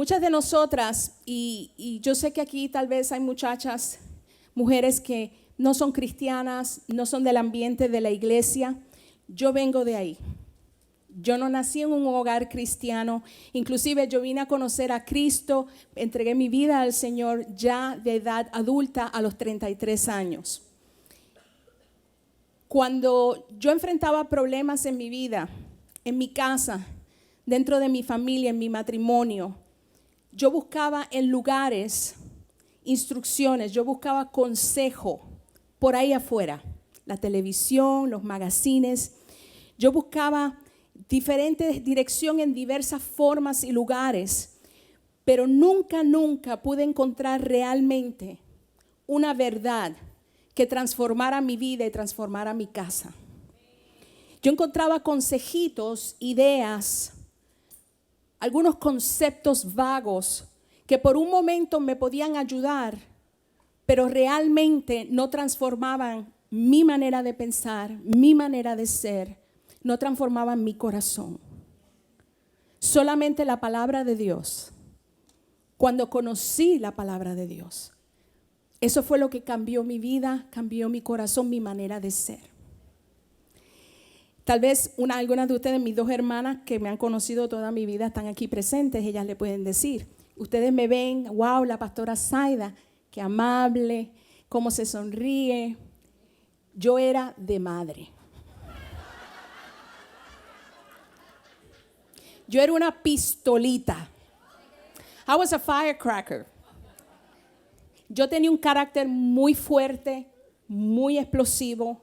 Muchas de nosotras, y yo sé que aquí tal vez hay muchachas, mujeres que no son cristianas, no son del ambiente de la iglesia. Yo vengo de ahí. Yo no nací en un hogar cristiano, inclusive yo vine a conocer a Cristo, entregué mi vida al Señor ya de edad adulta a los 33 años. Cuando yo enfrentaba problemas en mi vida, en mi casa, dentro de mi familia, en mi matrimonio, yo buscaba en lugares instrucciones, yo buscaba consejo por ahí afuera, la televisión, los magazines. Yo buscaba diferentes dirección en diversas formas y lugares, pero nunca pude encontrar realmente una verdad que transformara mi vida y transformara mi casa. Yo encontraba consejitos, ideas, algunos conceptos vagos que por un momento me podían ayudar, pero realmente no transformaban mi manera de pensar, mi manera de ser, no transformaban mi corazón. Solamente la palabra de Dios. Cuando conocí la palabra de Dios, eso fue lo que cambió mi vida, cambió mi corazón, mi manera de ser. Tal vez algunas de ustedes, mis dos hermanas que me han conocido toda mi vida, están aquí presentes. Ellas le pueden decir, ustedes me ven, wow, la pastora Zaida, qué amable, cómo se sonríe. Yo era de madre. Yo era una pistolita. I was a firecracker. Yo tenía un carácter muy fuerte, muy explosivo.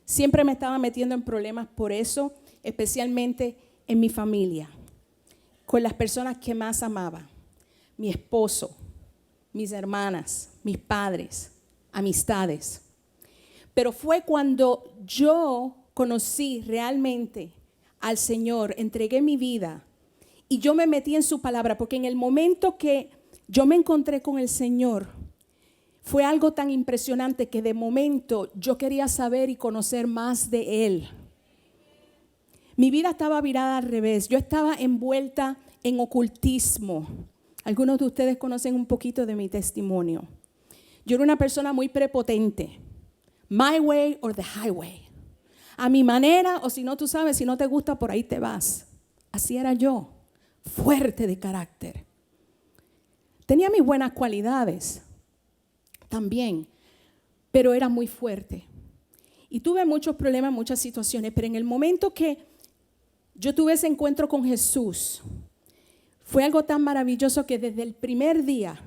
Siempre me estaba metiendo en problemas por eso, especialmente en mi familia, con las personas que más amaba, mi esposo, mis hermanas, mis padres, amistades. Pero fue cuando yo conocí realmente al Señor, entregué mi vida y yo me metí en su palabra, porque en el momento que yo me encontré con el Señor, fue algo tan impresionante que de momento yo quería saber y conocer más de Él. Mi vida estaba virada al revés. Yo estaba envuelta en ocultismo. Algunos de ustedes conocen un poquito de mi testimonio. Yo era una persona muy prepotente. My way or the highway. A mi manera, o si no, tú sabes, si no te gusta, por ahí te vas. Así era yo, fuerte de carácter. Tenía mis buenas cualidades también, pero era muy fuerte. Y tuve muchos problemas, muchas situaciones, pero en el momento que yo tuve ese encuentro con Jesús, fue algo tan maravilloso que desde el primer día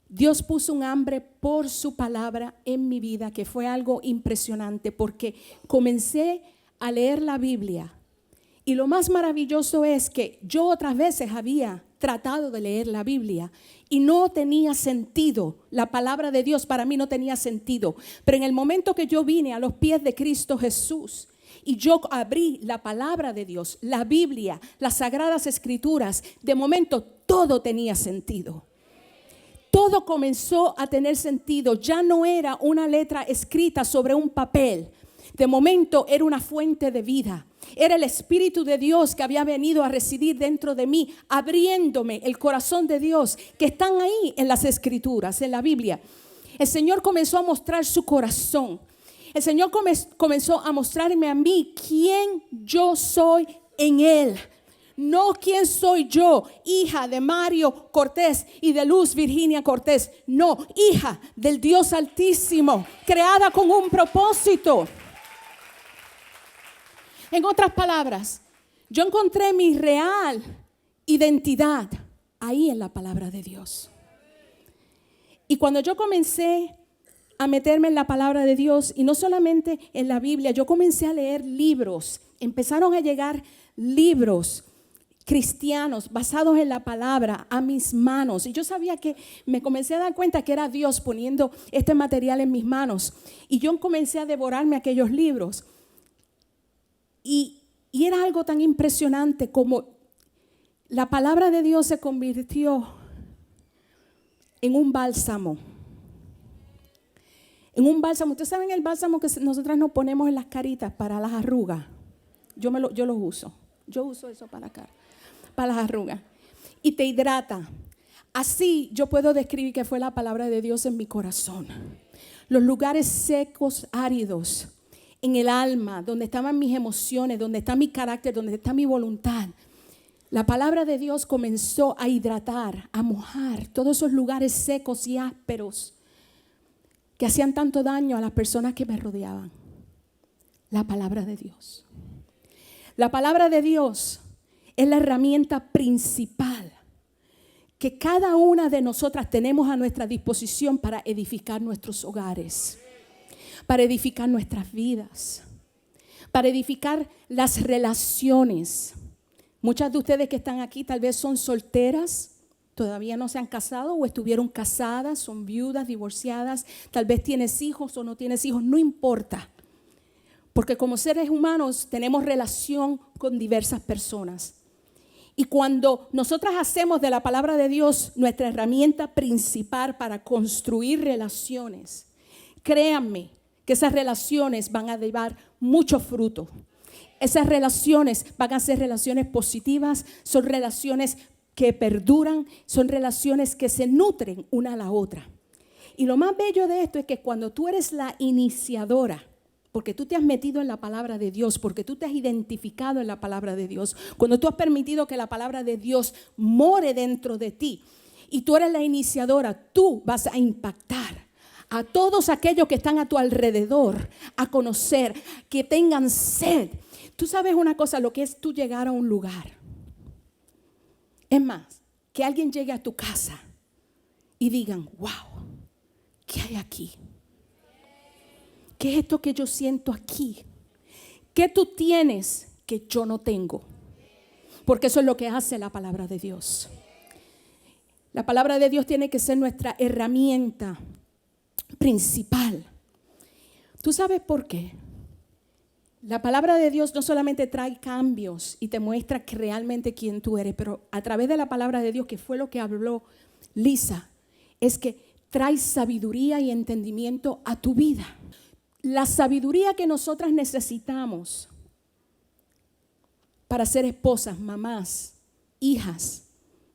Dios puso un hambre por su palabra en mi vida, que fue algo impresionante, porque comencé a leer la Biblia. Y lo más maravilloso es que yo otras veces había tratado de leer la Biblia y no tenía sentido. La palabra de Dios para mí no tenía sentido. Pero en el momento que yo vine a los pies de Cristo Jesús y yo abrí la palabra de Dios, la Biblia, las Sagradas Escrituras, de momento todo tenía sentido. Todo comenzó a tener sentido. Ya no era una letra escrita sobre un papel. De momento era una fuente de vida. Era el Espíritu de Dios que había venido a residir dentro de mí, abriéndome el corazón de Dios, que están ahí en las Escrituras, en la Biblia. El Señor comenzó a mostrar su corazón. El Señor comenzó a mostrarme a mí quién yo soy en Él. No quién soy yo, hija de Mario Cortés y de Luz Virginia Cortés. No, hija del Dios Altísimo, creada con un propósito. En otras palabras, yo encontré mi real identidad ahí en la palabra de Dios. Y cuando yo comencé a meterme en la palabra de Dios, y no solamente en la Biblia, yo comencé a leer libros. Empezaron a llegar libros cristianos basados en la palabra a mis manos. Y yo sabía que me comencé a dar cuenta que era Dios poniendo este material en mis manos. Y yo comencé a devorarme aquellos libros. Y era algo tan impresionante como la palabra de Dios se convirtió en un bálsamo. En un bálsamo. ¿Ustedes saben el bálsamo que nosotras nos ponemos en las caritas para las arrugas? Yo los uso. Yo uso eso para la cara, para las arrugas. y te hidrata. Así yo puedo describir que fue la palabra de Dios en mi corazón. Los lugares secos, áridos, en el alma, donde estaban mis emociones, donde está mi carácter, donde está mi voluntad. La palabra de Dios comenzó a hidratar, a mojar todos esos lugares secos y ásperos que hacían tanto daño a las personas que me rodeaban. La palabra de Dios. La palabra de Dios es la herramienta principal que cada una de nosotras tenemos a nuestra disposición para edificar nuestros hogares, para edificar nuestras vidas, para edificar las relaciones. Muchas de ustedes que están aquí tal vez son solteras, todavía no se han casado o estuvieron casadas, son viudas, divorciadas, tal vez tienes hijos o no tienes hijos, no importa. Porque como seres humanos tenemos relación con diversas personas. Y cuando nosotras hacemos de la palabra de Dios nuestra herramienta principal para construir relaciones, créanme que esas relaciones van a llevar mucho fruto. Esas relaciones van a ser relaciones positivas, son relaciones que perduran, son relaciones que se nutren una a la otra. Y lo más bello de esto es que cuando tú eres la iniciadora, porque tú te has metido en la palabra de Dios, porque tú te has identificado en la palabra de Dios, cuando tú has permitido que la palabra de Dios more dentro de ti y tú eres la iniciadora, tú vas a impactar a todos aquellos que están a tu alrededor, a conocer, que tengan sed. Tú sabes una cosa, lo que es tú llegar a un lugar. Es más, que alguien llegue a tu casa y digan, wow, ¿qué hay aquí? ¿Qué es esto que yo siento aquí? ¿Qué tú tienes que yo no tengo? Porque eso es lo que hace la palabra de Dios. La palabra de Dios tiene que ser nuestra herramienta principal. ¿Tú sabes por qué? La palabra de Dios no solamente trae cambios y te muestra que realmente quién tú eres, pero a través de la palabra de Dios, que fue lo que habló Lisa, es que trae sabiduría y entendimiento a tu vida. La sabiduría que nosotras necesitamos para ser esposas, mamás, hijas,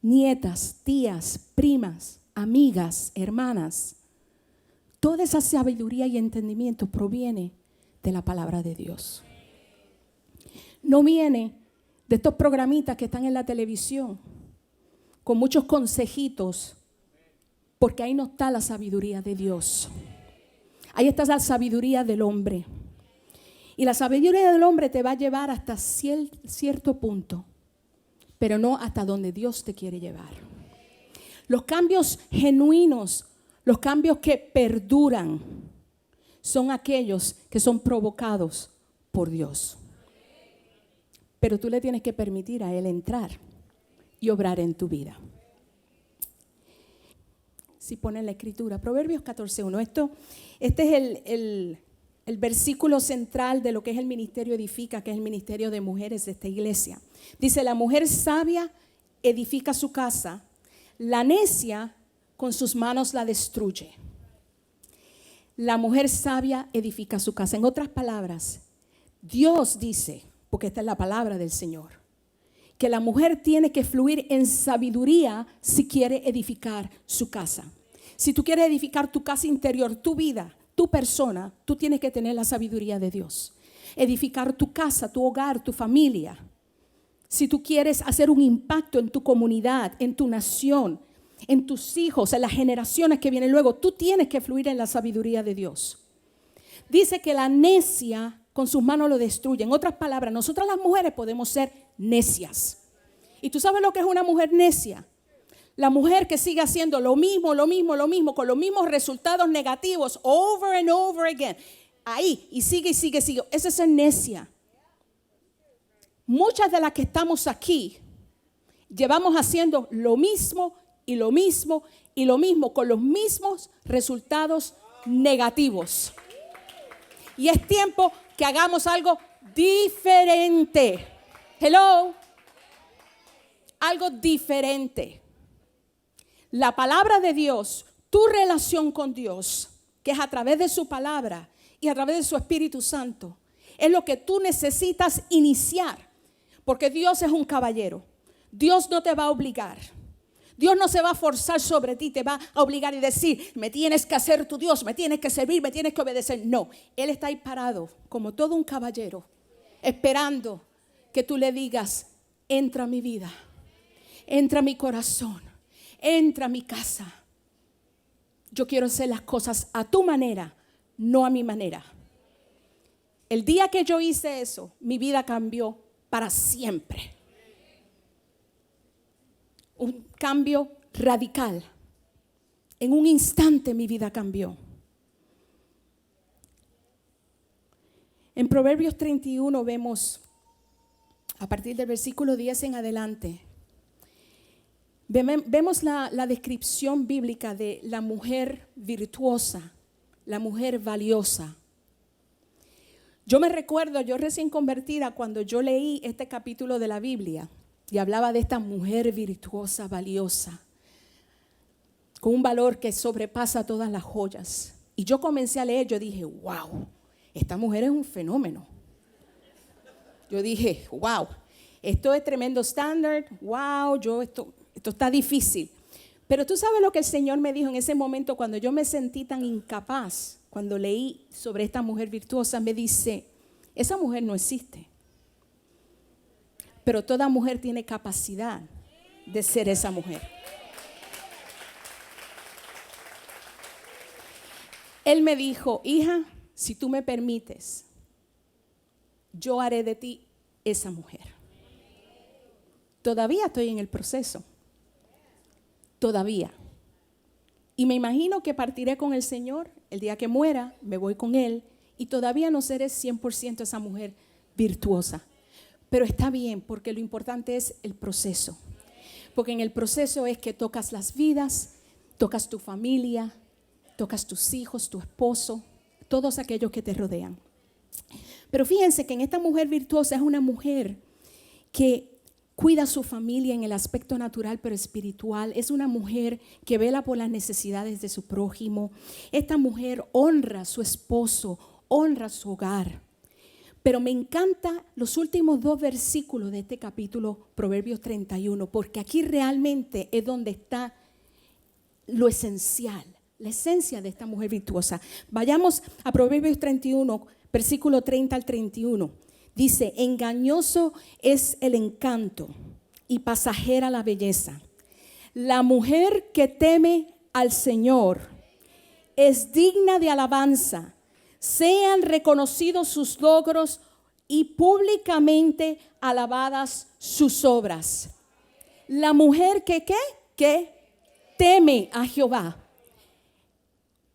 nietas, tías, primas, amigas, hermanas, toda esa sabiduría y entendimiento proviene de la palabra de Dios. No viene de estos programitas que están en la televisión con muchos consejitos, porque ahí no está la sabiduría de Dios. Ahí está la sabiduría del hombre. Y la sabiduría del hombre te va a llevar hasta cierto punto, pero no hasta donde Dios te quiere llevar. Los cambios genuinos, los cambios que perduran, son aquellos que son provocados por Dios. Pero tú le tienes que permitir a Él entrar y obrar en tu vida. Si ponen la escritura, Proverbios 14:1. Este es el versículo central de lo que es el ministerio Edifica, que es el ministerio de mujeres de esta iglesia. Dice, la mujer sabia edifica su casa, la necia con sus manos la destruye. La mujer sabia edifica su casa. En otras palabras, Dios dice, porque esta es la palabra del Señor, que la mujer tiene que fluir en sabiduría si quiere edificar su casa. Si tú quieres edificar tu casa interior, tu vida, tu persona, tú tienes que tener la sabiduría de Dios. Edificar tu casa, tu hogar, tu familia. Si tú quieres hacer un impacto en tu comunidad, en tu nación, en tus hijos, en las generaciones que vienen luego, tú tienes que fluir en la sabiduría de Dios. Dice que la necia con sus manos lo destruye. En otras palabras, nosotras las mujeres podemos ser necias. ¿Y tú sabes lo que es una mujer necia? La mujer que sigue haciendo lo mismo, con los mismos resultados negativos, over and over again. Ahí, y sigue. Esa es ser necia. Muchas de las que estamos aquí, llevamos haciendo lo mismo, con los mismos resultados negativos. Y es tiempo que hagamos algo diferente. Hello. Algo diferente. La palabra de Dios, tu relación con Dios, que es a través de su palabra y a través de su Espíritu Santo, es lo que tú necesitas iniciar. Porque Dios es un caballero. Dios no te va a obligar. Dios no se va a forzar sobre ti, te va a obligar y decir, me tienes que hacer tu Dios, me tienes que servir, me tienes que obedecer. No, Él está ahí parado como todo un caballero, esperando que tú le digas, entra a mi vida, entra a mi corazón, entra a mi casa. Yo quiero hacer las cosas a tu manera, no a mi manera. El día que yo hice eso, mi vida cambió para siempre. Un cambio radical. En un instante mi vida cambió. En Proverbios 31 vemos, a partir del versículo 10 en adelante, vemos la descripción bíblica de la mujer virtuosa, la mujer valiosa. Yo me recuerdo, yo recién convertida, cuando yo leí este capítulo de la Biblia, y hablaba de esta mujer virtuosa, valiosa, con un valor que sobrepasa todas las joyas. Y yo comencé a leer, yo dije, wow, esta mujer es un fenómeno. Yo dije, wow, esto es tremendo estándar, wow, esto está difícil. Pero tú sabes lo que el Señor me dijo en ese momento cuando yo me sentí tan incapaz, cuando leí sobre esta mujer virtuosa, me dice, esa mujer no existe. Pero toda mujer tiene capacidad de ser esa mujer. Él me dijo, hija, si tú me permites, yo haré de ti esa mujer. Todavía estoy en el proceso. Todavía. Y me imagino que partiré con el Señor. El día que muera, me voy con Él. Y todavía no seré 100% esa mujer virtuosa. Pero está bien, porque lo importante es el proceso. Porque en el proceso es que tocas las vidas, tocas tu familia, tocas tus hijos, tu esposo, todos aquellos que te rodean. Pero fíjense que en esta mujer virtuosa es una mujer que cuida a su familia en el aspecto natural pero espiritual. Es una mujer que vela por las necesidades de su prójimo. Esta mujer honra a su esposo, honra a su hogar. Pero me encantan los últimos 2 versículos de este capítulo, Proverbios 31, porque aquí realmente es donde está lo esencial, la esencia de esta mujer virtuosa. Vayamos a Proverbios 31, versículo 30 al 31. Dice, engañoso es el encanto y pasajera la belleza. La mujer que teme al Señor es digna de alabanza. Sean reconocidos sus logros y públicamente alabadas sus obras. La mujer que teme a Jehová.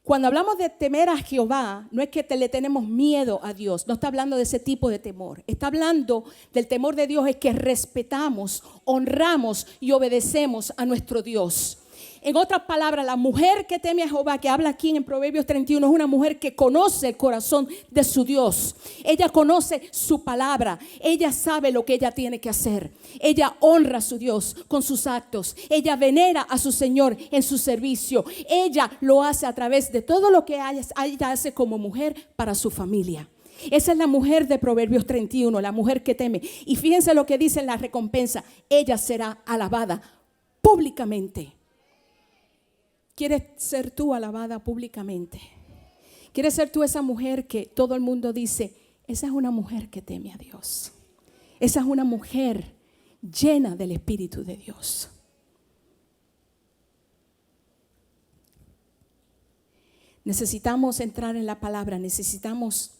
Cuando hablamos de temer a Jehová, no es que le tenemos miedo a Dios, no está hablando de ese tipo de temor. Está hablando del temor de Dios, es que respetamos, honramos y obedecemos a nuestro Dios. En otras palabras, la mujer que teme a Jehová, que habla aquí en Proverbios 31, es una mujer que conoce el corazón de su Dios. Ella conoce su palabra. Ella sabe lo que ella tiene que hacer. Ella honra a su Dios con sus actos. Ella venera a su Señor en su servicio. Ella lo hace a través de todo lo que ella hace como mujer para su familia. Esa es la mujer de Proverbios 31, la mujer que teme. Y fíjense lo que dice en la recompensa. Ella será alabada públicamente. ¿Quieres ser tú alabada públicamente? ¿Quieres ser tú esa mujer que todo el mundo dice, esa es una mujer que teme a Dios? Esa es una mujer llena del Espíritu de Dios. Necesitamos entrar en la palabra, necesitamos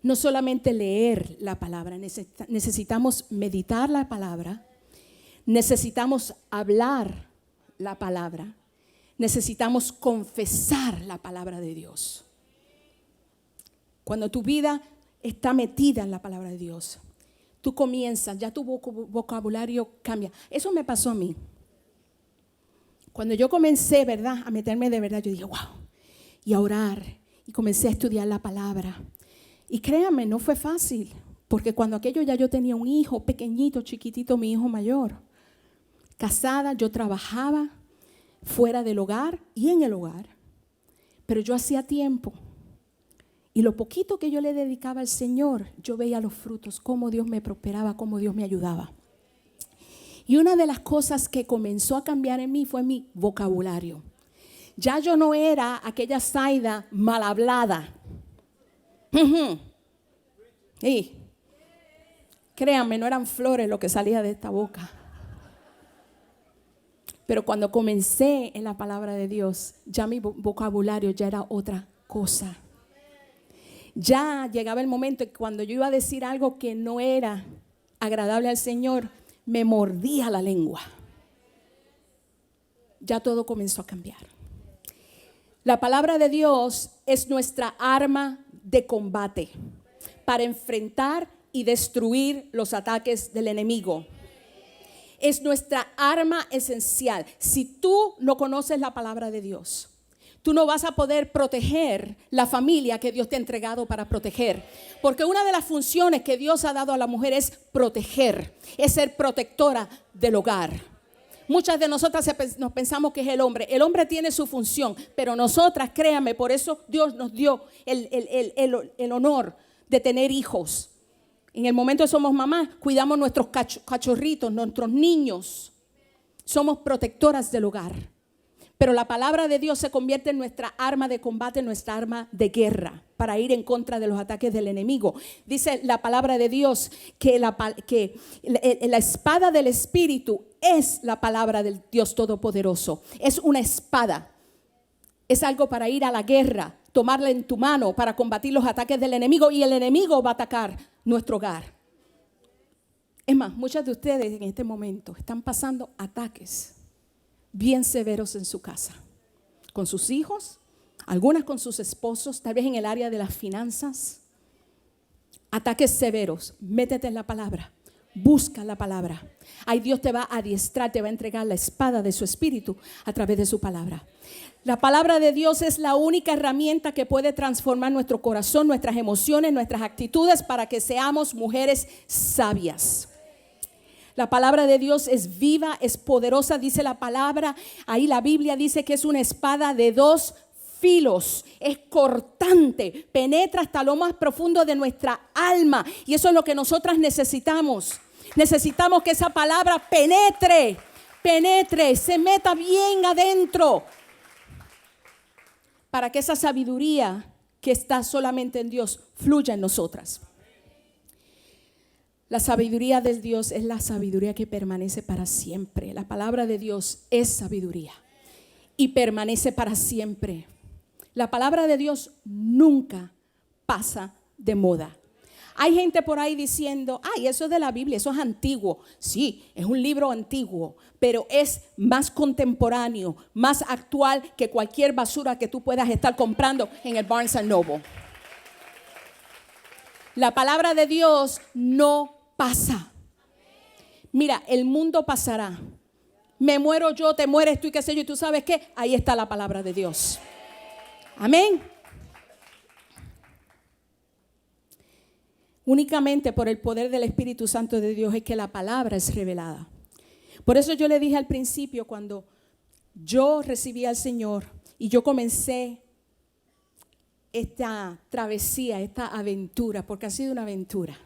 no solamente leer la palabra, necesitamos meditar la palabra, necesitamos hablar la palabra. Necesitamos confesar la palabra de Dios. Cuando tu vida está metida en la palabra de Dios, tú comienzas, ya tu vocabulario cambia. Eso me pasó a mí. Cuando yo comencé, ¿verdad?, a meterme de verdad, yo dije, wow, y a orar, y comencé a estudiar la palabra. Y créanme, no fue fácil, porque cuando aquello ya yo tenía un hijo pequeñito, chiquitito, mi hijo mayor, casada, yo trabajaba fuera del hogar y en el hogar, pero yo hacía tiempo y lo poquito que yo le dedicaba al Señor, yo veía los frutos, cómo Dios me prosperaba, cómo Dios me ayudaba. Y una de las cosas que comenzó a cambiar en mí fue mi vocabulario. Ya yo no era aquella Zaida mal hablada. Y créanme, no eran flores lo que salía de esta boca. Pero cuando comencé en la palabra de Dios, ya mi vocabulario ya era otra cosa. Ya llegaba el momento en que cuando yo iba a decir algo que no era agradable al Señor, me mordía la lengua. Ya todo comenzó a cambiar. La palabra de Dios es nuestra arma de combate para enfrentar y destruir los ataques del enemigo. Es nuestra arma esencial. Si tú no conoces la palabra de Dios, tú no vas a poder proteger la familia que Dios te ha entregado para proteger. Porque una de las funciones que Dios ha dado a la mujer es proteger, es ser protectora del hogar. Muchas de nosotras nos pensamos que es el hombre. El hombre tiene su función, pero nosotras, créanme, por eso Dios nos dio el honor de tener hijos. En el momento que somos mamás, cuidamos nuestros cachorritos, nuestros niños. Somos protectoras del hogar. Pero la palabra de Dios se convierte en nuestra arma de combate, en nuestra arma de guerra, para ir en contra de los ataques del enemigo. Dice la palabra de Dios que la espada del Espíritu es la palabra del Dios Todopoderoso. Es una espada. Es algo para ir a la guerra, tomarla en tu mano para combatir los ataques del enemigo, y el enemigo va a atacar nuestro hogar. Es más, muchas de ustedes en este momento están pasando ataques bien severos en su casa, con sus hijos, algunas con sus esposos, tal vez en el área de las finanzas. Ataques severos. Métete en la palabra, busca la palabra. Ahí Dios te va a adiestrar, te va a entregar la espada de su espíritu a través de su palabra. La palabra de Dios es la única herramienta que puede transformar nuestro corazón, nuestras emociones, nuestras actitudes, para que seamos mujeres sabias. La palabra de Dios es viva, es poderosa, dice la palabra. Ahí la Biblia dice que es una espada de 2 filos, es cortante, penetra hasta lo más profundo de nuestra alma. Y eso es lo que nosotras necesitamos. Necesitamos que esa palabra penetre, se meta bien adentro, para que esa sabiduría que está solamente en Dios fluya en nosotras. La sabiduría de Dios es la sabiduría que permanece para siempre. La palabra de Dios es sabiduría y permanece para siempre. La palabra de Dios nunca pasa de moda. Hay gente por ahí diciendo, ay, eso es de la Biblia, eso es antiguo. Sí, es un libro antiguo, pero es más contemporáneo, más actual que cualquier basura que tú puedas estar comprando en el Barnes & Noble. La palabra de Dios no pasa. Mira, el mundo pasará. Me muero yo, te mueres tú y qué sé yo. ¿Y tú sabes qué? Ahí está la palabra de Dios. Amén. Únicamente por el poder del Espíritu Santo de Dios es que la palabra es revelada. Por eso yo le dije al principio, cuando yo recibí al Señor y yo comencé esta travesía, esta aventura, porque ha sido una aventura.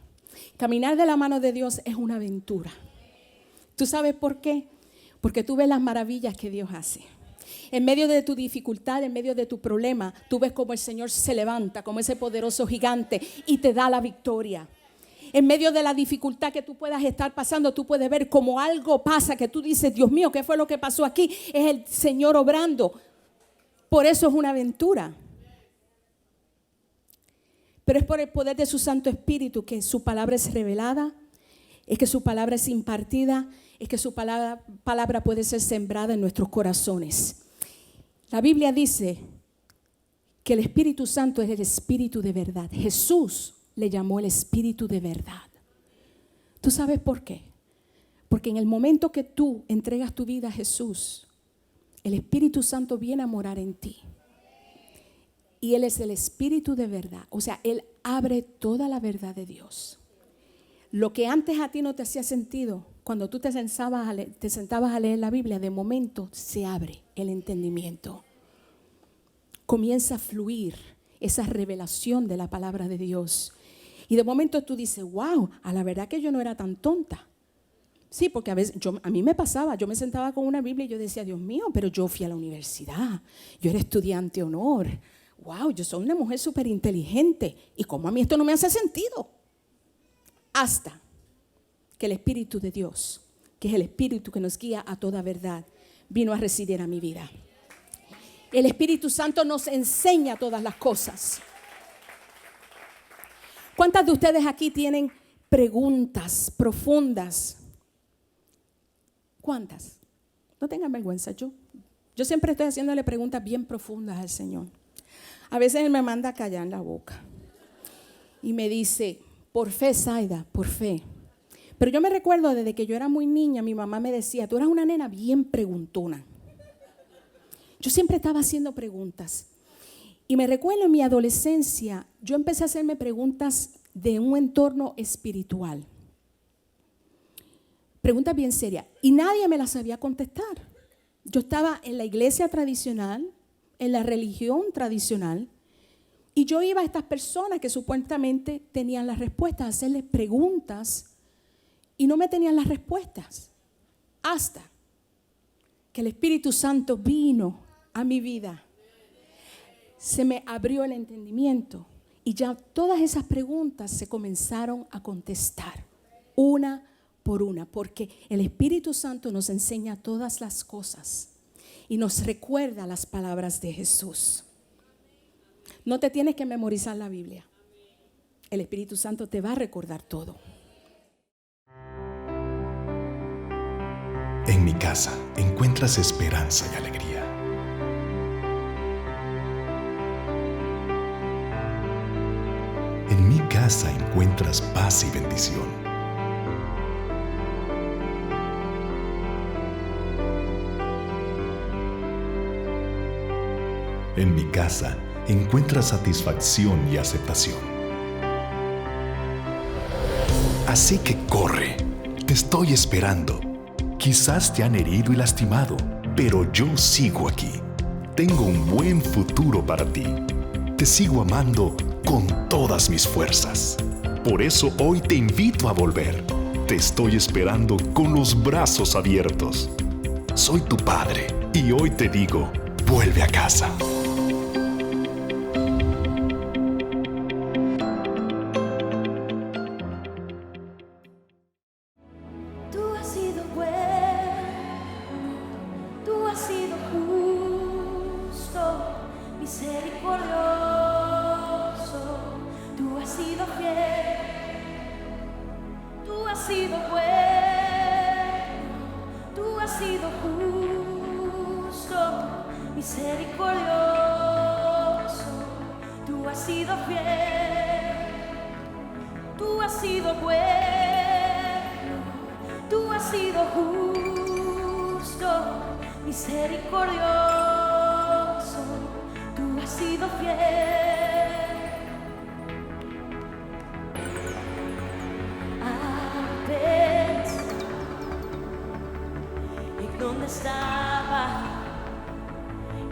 Caminar de la mano de Dios es una aventura. ¿Tú sabes por qué? Porque tú ves las maravillas que Dios hace. En medio de tu dificultad, en medio de tu problema, tú ves cómo el Señor se levanta como ese poderoso gigante y te da la victoria. En medio de la dificultad que tú puedas estar pasando, tú puedes ver cómo algo pasa que tú dices, Dios mío, ¿qué fue lo que pasó aquí? Es el Señor obrando. Por eso es una aventura. Pero es por el poder de su Santo Espíritu que su palabra es revelada, es que su palabra es impartida, es que su palabra puede ser sembrada en nuestros corazones. La Biblia dice que el Espíritu Santo es el Espíritu de verdad. Jesús le llamó el Espíritu de verdad. ¿Tú sabes por qué? Porque en el momento que tú entregas tu vida a Jesús, el Espíritu Santo viene a morar en ti. Y Él es el Espíritu de verdad. O sea, Él abre toda la verdad de Dios. Lo que antes a ti no te hacía sentido, cuando tú te sentabas a leer la Biblia, de momento se abre el entendimiento. Comienza a fluir esa revelación de la palabra de Dios. Y de momento tú dices, wow, a la verdad que yo no era tan tonta. Sí, porque a veces a mí me pasaba, yo me sentaba con una Biblia y yo decía, Dios mío, pero yo fui a la universidad, yo era estudiante honor, wow, yo soy una mujer súper inteligente y cómo a mí esto no me hace sentido. Hasta que el Espíritu de Dios, que es el Espíritu que nos guía a toda verdad, vino a residir a mi vida. El Espíritu Santo nos enseña todas las cosas. ¿Cuántas de ustedes aquí tienen preguntas profundas? ¿Cuántas? No tengan vergüenza. Yo siempre estoy haciéndole preguntas bien profundas al Señor. A veces Él me manda a callar la boca y me dice, por fe, Zaida, por fe. Pero yo me recuerdo desde que yo era muy niña, mi mamá me decía, tú eras una nena bien preguntona. Yo siempre estaba haciendo preguntas. Y me recuerdo en mi adolescencia, yo empecé a hacerme preguntas de un entorno espiritual. Preguntas bien serias. Y nadie me las sabía contestar. Yo estaba en la iglesia tradicional, en la religión tradicional, y yo iba a estas personas que supuestamente tenían las respuestas, a hacerles preguntas, y no me tenían las respuestas. Hasta que el Espíritu Santo vino a mi vida. Se me abrió el entendimiento y ya todas esas preguntas se comenzaron a contestar una por una, porque el Espíritu Santo nos enseña todas las cosas y nos recuerda las palabras de Jesús. No te tienes que memorizar la Biblia. El Espíritu Santo te va a recordar todo. En mi casa encuentras esperanza y alegría. En mi casa encuentras paz y bendición. En mi casa encuentras satisfacción y aceptación. Así que corre, te estoy esperando. Quizás te han herido y lastimado, pero yo sigo aquí. Tengo un buen futuro para ti. Te sigo amando con todas mis fuerzas. Por eso hoy te invito a volver. Te estoy esperando con los brazos abiertos. Soy tu padre y hoy te digo, vuelve a casa. Donde estaba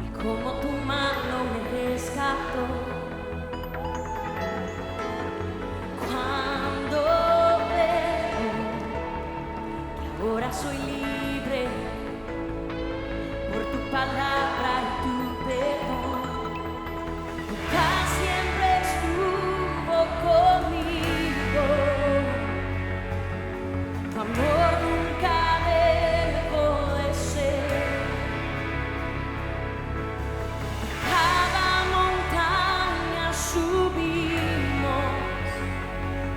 y como tu mano me rescató. Cuando veo que ahora soy libre por tu palabra y tu perdón, tu paz siempre estuvo conmigo, tu amor nunca dejó de ser. Cada montaña subimos,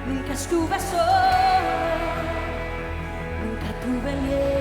nunca estuve solo, nunca tuve miedo.